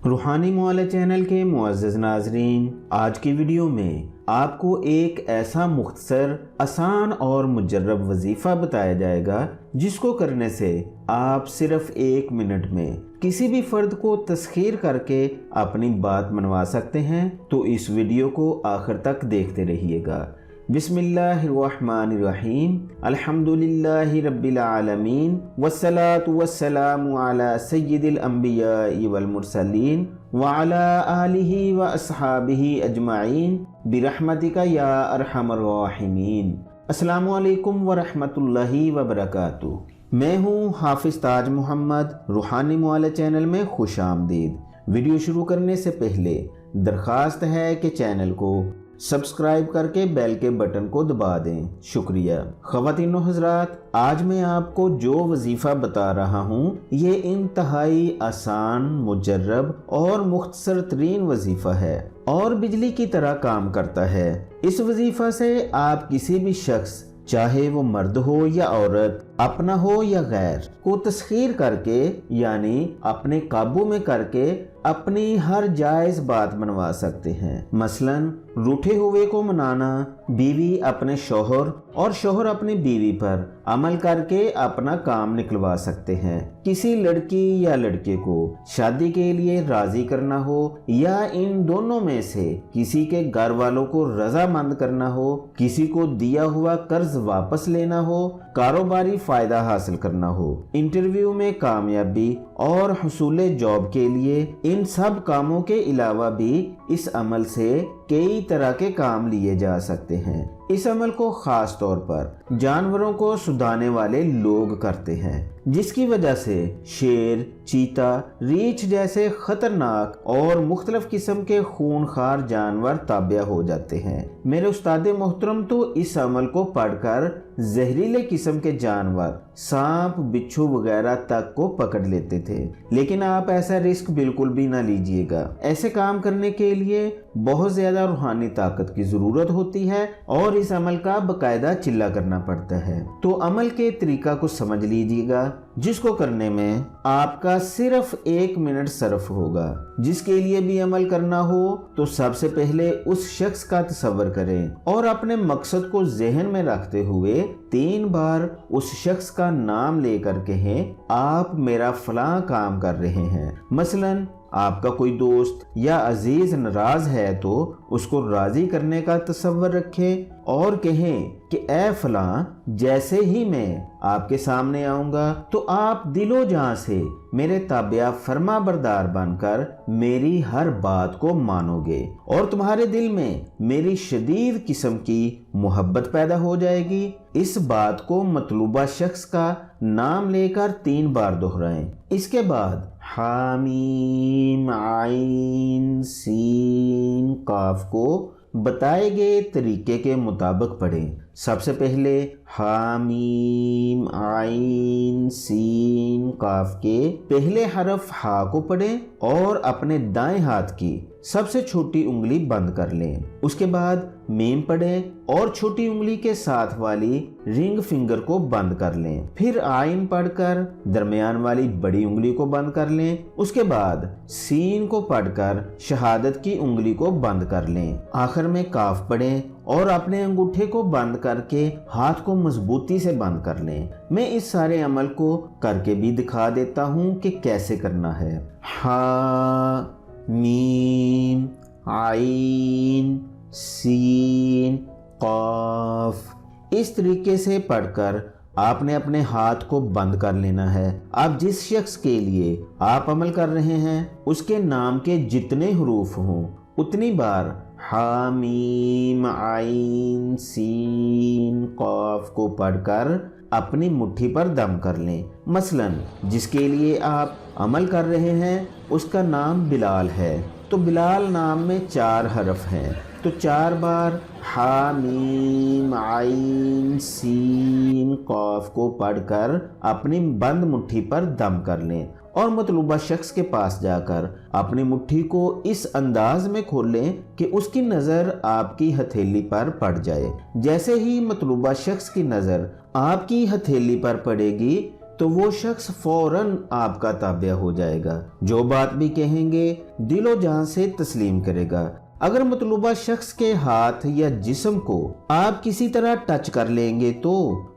रूहानी मौला चैनल के मुअज़्ज़ज़ नाज़रीन, आज की वीडियो में आपको एक ऐसा मुख्तसर, आसान और मुजर्रब वजीफ़ा बताया जाएगा जिसको करने से आप सिर्फ 1 मिनट में किसी भी फ़र्द को तस्खीर करके अपनी बात मनवा सकते हैं। तो इस वीडियो को आखिर तक देखते रहिएगा। बिस्मिल्लाहिर्रहमानिर्रहीम, अल्हम्दुलिल्लाहि रब्बिल आलमीन, वस्सलातु वस्सलामु अला सय्यिदिल अंबियाइ वल मुरसलीन व अला आलिहि व अस्हाबिहि अजमाइन बिरहमतिका या अरहमर राहिमीन। अस्सलामु अलैकुम व रहमतुल्लाहि व बरकातुहू। मैं हूँ हाफिज़ ताज मोहम्मद। रूहानी मौला चैनल में खुश आमदीद। वीडियो शुरू करने से पहले दरख्वास्त है कि चैनल को सब्सक्राइब करके बेल के बटन को दबा दें। शुक्रिया। ख़वातीन व हज़रात, आज मैं आपको जो वजीफ़ा बता रहा हूँ ये इंतहाई आसान, मुजर्रब और मुख्तसर तरीन वजीफ़ा है और बिजली की तरह काम करता है। इस वजीफ़ा से आप किसी भी शख्स, चाहे वो मर्द हो या औरत, अपना हो या गैर, को तस्खीर करके यानी अपने काबू में करके अपनी हर जायज़ बात मनवा सकते हैं। मसलन रूठे हुए को मनाना, बीवी अपने शोहर और शोहर अपनी बीवी पर अमल करके अपना काम निकलवा सकते हैं। किसी लड़की या लड़के को शादी के लिए राजी करना हो या इन दोनों में से किसी के घर वालों को रजामंद करना हो, किसी को दिया हुआ कर्ज वापस लेना हो, कारोबारी फायदा हासिल करना हो, इंटरव्यू में कामयाबी और हुसूल जॉब के लिए, इन सब कामों के अलावा भी इस अमल से कई तरह के काम लिए जा सकते हैं। इस अमल को खास तौर पर जानवरों को सुधाने वाले लोग करते हैं, जिसकी वजह से शेर, चीता, रीछ जैसे खतरनाक और मुख्तलिफ किस्म के खूनखार जानवर ताबिया हो जाते हैं। मेरे उस्ताद मोहतरम तो इस अमल को पढ़कर जहरीले किस्म के जानवर, सांप, बिच्छू वगैरह तक को पकड़ लेते थे। लेकिन आप ऐसा रिस्क बिल्कुल भी ना लीजिएगा। ऐसे काम करने के लिए बहुत ज्यादा रूहानी ताकत की जरूरत होती है और इस अमल का बकायदा चिल्ला करना पड़ता है। तो अमल के तरीका को समझ लीजिएगा, जिसको करने में आपका सिर्फ 1 मिनट सर्फ होगा। जिसके लिए भी अमल करना हो तो सबसे पहले उस शख्स का तसव्वुर करें और अपने मकसद को जहन में रखते हुए 3 बार उस शख्स का नाम लेकर कहें, आप मेरा फलां काम कर रहे हैं। मसलन आपका कोई दोस्त या अजीज नाराज है तो उसको राजी करने का तसव्वुर रखें और कहें कि ए फलां, जैसे ही मैं आपके सामने आऊंगा तो आप दिलो जान से मेरे ताबिया फरमा बरदार बनकर मेरी हर बात को मानोगे और तुम्हारे दिल में मेरी शदीद किस्म की मोहब्बत पैदा हो जाएगी। इस बात को मतलूबा शख्स का नाम लेकर 3 बार दोहराएं। इसके बाद हामीम आइन सीन काफ को बताए गए तरीके के मुताबिक पढ़ें। सबसे पहले हामीम आइन सीन काफ के पहले हरफ हा को पढ़ें और अपने दाएं हाथ की सबसे छोटी उंगली बंद कर लें। उसके बाद मीम पढ़ें और छोटी उंगली के साथ वाली रिंग फिंगर को बंद कर लें। फिर आइन पढ़कर दरमियान वाली बड़ी उंगली को बंद कर लें। उसके बाद सीन को पढ़कर शहादत की उंगली को बंद कर लें। आखिर में काफ पढ़ें और अपने अंगूठे को बंद करके हाथ को मजबूती से बंद कर लें। मैं इस सारे अमल को करके भी दिखा देता हूँ कि कैसे करना है। हा मीम आइन सीन काफ, इस तरीके से पढ़कर आपने अपने हाथ को बंद कर लेना है। अब जिस शख्स के लिए आप अमल कर रहे हैं उसके नाम के जितने हरूफ हों उतनी बार हामीम आइन सीन काफ को पढ़कर अपनी मुट्ठी पर दम कर लें। मसलन जिसके लिए आप अमल कर रहे हैं उसका नाम बिलाल है तो बिलाल नाम में 4 हरफ हैं तो 4 बार हामीम आइन सीन काफ को पढ़कर अपनी बंद मुट्ठी पर दम कर लें और मतलूबा शख्स के पास जाकर अपनी मुट्ठी को इस अंदाज में खोलें कि उसकी नज़र आपकी हथेली पर पड़ जाए। जैसे ही मतलूबा शख्स की नज़र आपकी हथेली पर पड़ेगी تو وہ شخص فوراً آپ کا تابع ہو جائے گا، جو بات بھی کہیں گے دل و جان سے تسلیم کرے گا۔ اگر مطلوبہ شخص کے ہاتھ یا جسم کو آپ کسی طرح ٹچ کر لیں گے تو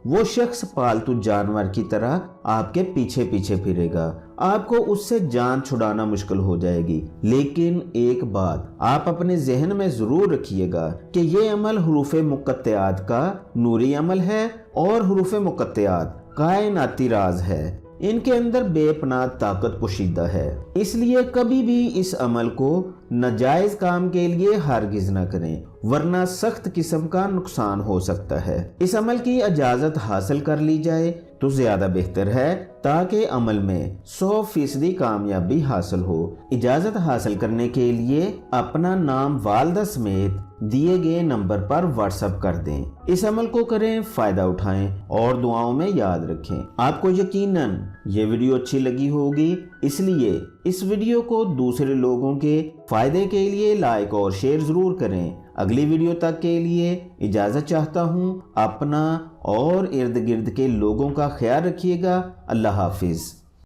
وہ شخص پالتو جانور کی طرح آپ کے پیچھے پیچھے پھرے گا، آپ کو اس سے جان چھڑانا مشکل ہو جائے گی۔ لیکن ایک بات آپ اپنے ذہن میں ضرور رکھیے گا کہ یہ عمل حروف مقطعات کا نوری عمل ہے، اور حروف مقطعات کائناتی راز ہے، ان کے اندر بے پناہ طاقت پوشیدہ ہے، اس لیے کبھی بھی اس عمل کو ناجائز کام کے لیے ہرگز نہ کریں، ورنہ سخت قسم کا نقصان ہو سکتا ہے۔ اس عمل کی اجازت حاصل کر لی جائے تو زیادہ بہتر ہے، تاکہ عمل میں 100% کامیابی حاصل ہو۔ اجازت حاصل کرنے کے لیے اپنا نام والدہ سمیت دیے گئے نمبر پر واٹس ایپ کر دیں۔ اس عمل کو کریں، فائدہ اٹھائیں اور دعاؤں میں یاد رکھیں۔ آپ کو یقیناً یہ ویڈیو اچھی لگی ہوگی، اس لیے اس ویڈیو کو دوسرے لوگوں کے فائدے کے لیے لائک اور شیئر ضرور کریں۔ اگلی ویڈیو تک کے لیے اجازت چاہتا ہوں۔ اپنا اور ارد گرد کے لوگوں کا خیال رکھیے گا۔ اللہ حافظ۔